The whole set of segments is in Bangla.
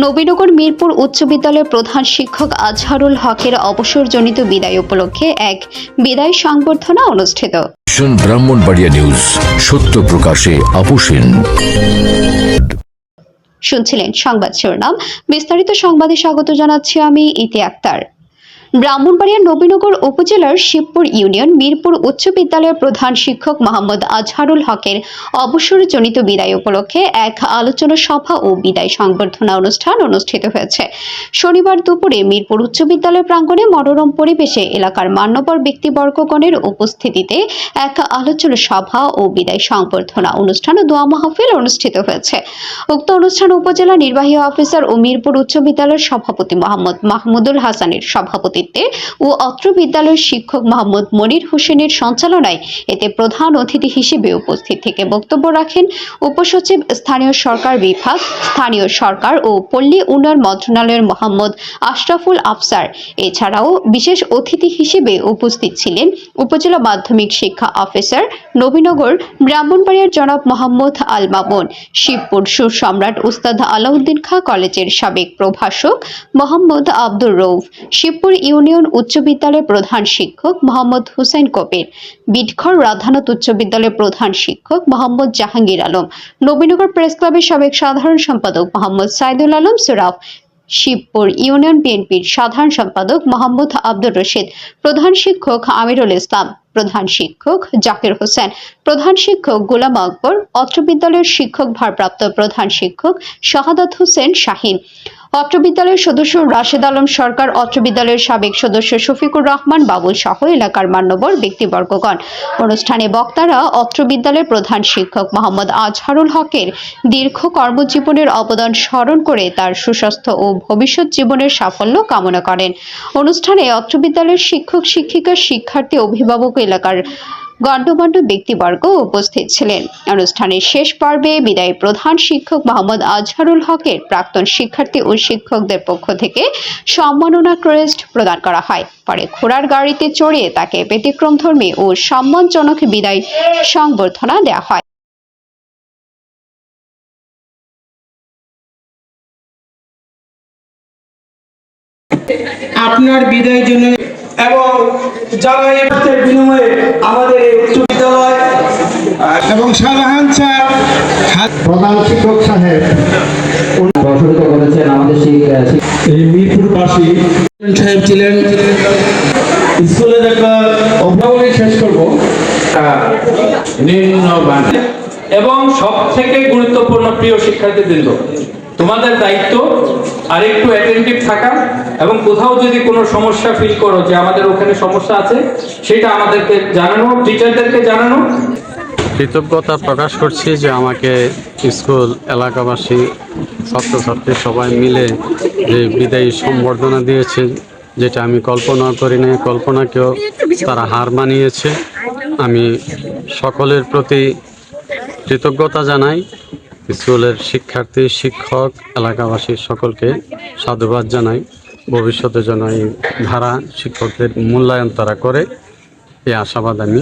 নবীনগর মিরপুর উচ্চ বিদ্যালয়ের প্রধান শিক্ষক আজহারুল হকের অবসরজনিত বিদায় উপলক্ষে এক বিদায় সংবর্ধনা অনুষ্ঠিত। ব্রাহ্মণবাড়িয়া নিউজ, সত্য প্রকাশে আপোষহীন। শুনছিলেন সংবাদ শিরোনাম, বিস্তারিত সংবাদে স্বাগত জানাচ্ছি আমি ইতি আক্তার। ব্রাহ্মণবাড়িয়ার নবীনগর উপজেলার শিবপুর ইউনিয়ন মিরপুর উচ্চ বিদ্যালয়ের প্রধান শিক্ষক মোহাম্মদ আজহারুল হকের অবসরজনিত বিদায় উপলক্ষে এক আলোচনা সভা ও বিদায় সংবর্ধনা অনুষ্ঠান অনুষ্ঠিত হয়েছে। শনিবার দুপুরে মিরপুর উচ্চ বিদ্যালয় প্রাঙ্গণে মনোরম পরিবেশে এলাকার মান্যবর ব্যক্তিবর্গগণের উপস্থিতিতে এক আলোচনা সভা ও বিদায় সংবর্ধনা অনুষ্ঠান ও দোয়া মাহফিল অনুষ্ঠিত হয়েছে। উক্ত অনুষ্ঠান উপজেলা নির্বাহী অফিসার ও মিরপুর উচ্চ বিদ্যালয়ের সভাপতি মোহাম্মদ মাহমুদুল হাসানের সভাপতি ও অত্র বিদ্যালয়ের শিক্ষক মোহাম্মদ মনির হোসেনের সঞ্চালনায় এতে প্রধান অতিথি হিসেবে উপস্থিত থেকে বক্তব্য রাখেন উপসচিব স্থানীয় সরকার বিভাগ, স্থানীয় সরকার ও পল্লী উন্নয়ন মন্ত্রণালয়ের মোহাম্মদ আশরাফুল আফসার। এছাড়াও বিশেষ অতিথি হিসেবে উপস্থিত ছিলেন উপজেলা মাধ্যমিক শিক্ষা অফিসার নবীনগর ব্রাহ্মণবাড়িয়ার জনাব মোহাম্মদ আল মামুন, শিবপুর সুরসম্রাট উস্তাদ আলাউদ্দিন খাঁ কলেজের সাবেক প্রভাষক মোহাম্মদ আব্দুর রউফ, শিবপুর ইউনিয়ন উচ্চ বিদ্যালয়ের প্রধান শিক্ষক মোহাম্মদ হুসাইন কবির, বিটঘর রাধানাথ উচ্চ বিদ্যালয়ের প্রধান শিক্ষক মোহাম্মদ জাহাঙ্গীর আলম, নবীনগর প্রেস ক্লাবের সাবেক সাধারণ সম্পাদক মোহাম্মদ সাইদুল আলম সুরাফ, শিবপুর ইউনিয়ন বিএনপির সাধারণ সম্পাদক মোহাম্মদ আব্দুর রশিদ, প্রধান শিক্ষক আমিরুল ইসলাম, প্রধান শিক্ষক জাকির হোসেন, প্রধান শিক্ষক গোলাম আকবর, অত্র বিদ্যালয়ের শিক্ষক ভারপ্রাপ্ত প্রধান শিক্ষক শাহাদাত হোসেন শাহিন, অত্র বিদ্যালয়ের সদস্য রাশেদ আলম সরকার, অত্র বিদ্যালয়ের সাবেক সদস্য শফিকুর রহমান বাবুল সহ এলাকার মান্যবর ব্যক্তিবর্গগণ। অনুষ্ঠানে বক্তারা অত্র বিদ্যালয়ের প্রধান শিক্ষক মোহাম্মদ আজহারুল হকের দীর্ঘ কর্মজীবনের অবদান স্মরণ করে তার সুস্বাস্থ্য ও ভবিষ্যৎ জীবনের সাফল্য কামনা করেন। অনুষ্ঠানে অত্র বিদ্যালয়ের শিক্ষক শিক্ষিকা, শিক্ষার্থী, অভিভাবক, এলাকার গণ্যমান্য ব্যক্তিবর্গ উপস্থিত ছিলেন। অনুষ্ঠানের শেষ পর্বে বিদায়ী প্রধান শিক্ষক মোহাম্মদ আজহারুল হকের প্রাক্তন শিক্ষার্থী ও শিক্ষকদের পক্ষ থেকে সম্মাননা ক্রেস্ট প্রদান করা হয়। পরে ঘোড়ার গাড়িতে চড়িয়ে তাকে ব্যতিক্রমধর্মী ও সম্মানজনক বিদায় সংবর্ধনা দেওয়া হয়। আপনার বিদায়ের জন্য এবং যারা এই বিনিময়ে আমাদের এই উচ্চ বিদ্যালয় এবং শাহজাহান স্যার, প্রধান শিক্ষক সাহেব প্রশংসা করেছেন। আমাদের এই মিরপুরবাসী সাহেব ছিলেন। স্কুলের একটা অভ্যাবলী শেষ করবো নিম্নমান এবং সব থেকে গুরুত্বপূর্ণ প্রিয় শিক্ষার্থীবৃন্দ, তোমাদের দায়িত্ব আর একটু অ্যাটেন্টিভ থাকা এবং কোথাও যদি কোনো সমস্যা ফিল করো যে আমাদের ওখানে সমস্যা আছে, সেটা আমাদেরকে জানানো, টিচারদেরকে জানানো। কৃতজ্ঞতা প্রকাশ করছি যে আমাকে স্কুল এলাকাবাসী, ছাত্রছাত্রী সবাই মিলে যে বিদায়ী সম্বর্ধনা দিয়েছে, যেটা আমি কল্পনা করি নাই, কল্পনাকেও তারা হার মানিয়েছে। আমি সকলের প্রতি কৃতজ্ঞতা জানাই। স্কুলের শিক্ষার্থী, শিক্ষক, এলাকাবাসী সকলকে সাধুবাদ জানাই। ভবিষ্যতে যেন এই ধারা শিক্ষকদের মূল্যায়ন তারা করে, এই আশাবাদ আমি।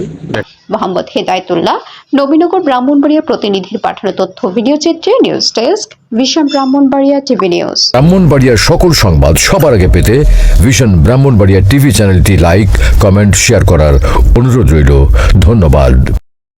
মোহাম্মদ হেদায়েতুল্লাহ, নবীনগর ব্রাহ্মণবাড়িয়া প্রতিনিধির পাঠানো তথ্য ভিডিও চিত্রে news desk, vision Brahmanbaria TV news. ব্রাহ্মণবাড়িয়ার সকল সংবাদ সবার আগে পেতে ভিশন ব্রাহ্মণবাড়িয়া টিভি চ্যানেলটি লাইক, কমেন্ট, শেয়ার করার অনুরোধ রইল। ধন্যবাদ।